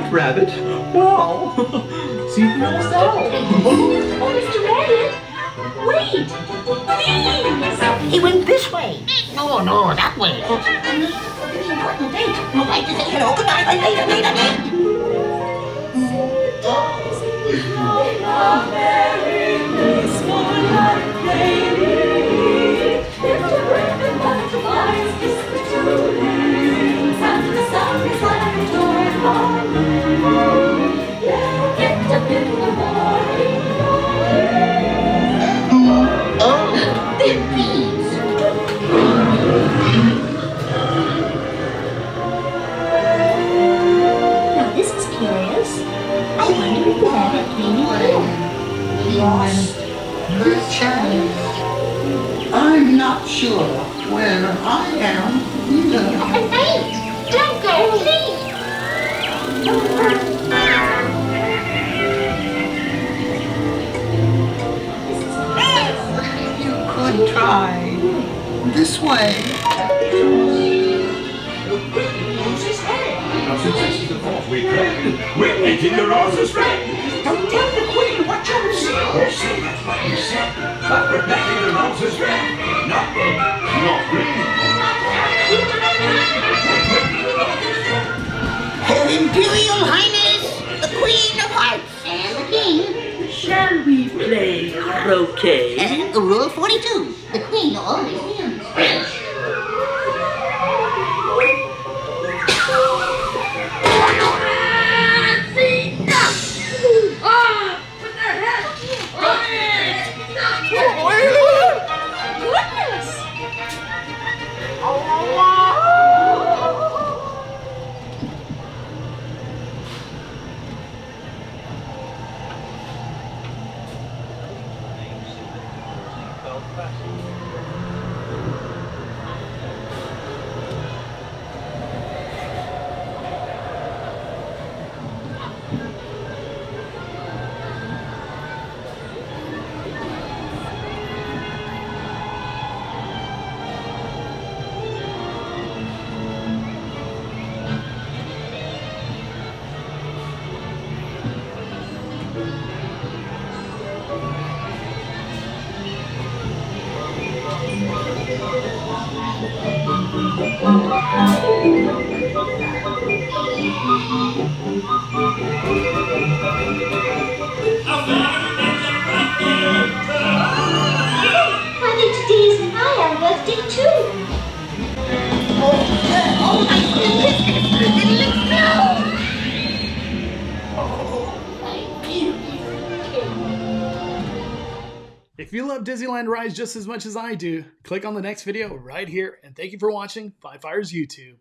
What, Rabbit? Wow! See for yourself. Oh, Mr. Rabbit! Wait! Please! He went this way. No, that way. It's an important date. I'd like to say hello. Goodbye. Later. Now this is curious. I wonder if the rabbit came I'm not sure where I am either. Wait! Don't go, please! You could try this way. Since this is the fourth week, we're making your answers red. Don't tell the Queen what you see. You see, that's what you said. But we're making your answers red. Not green. Her Imperial Highness, the Queen of Hearts, and the King. Shall we play croquet? Rule 42. The Queen always wins. Honey, today's my birthday too. Oh my goodness! It'll explode! If you love Disneyland rides just as much as I do, click on the next video right here, and thank you for watching Five Fires YouTube.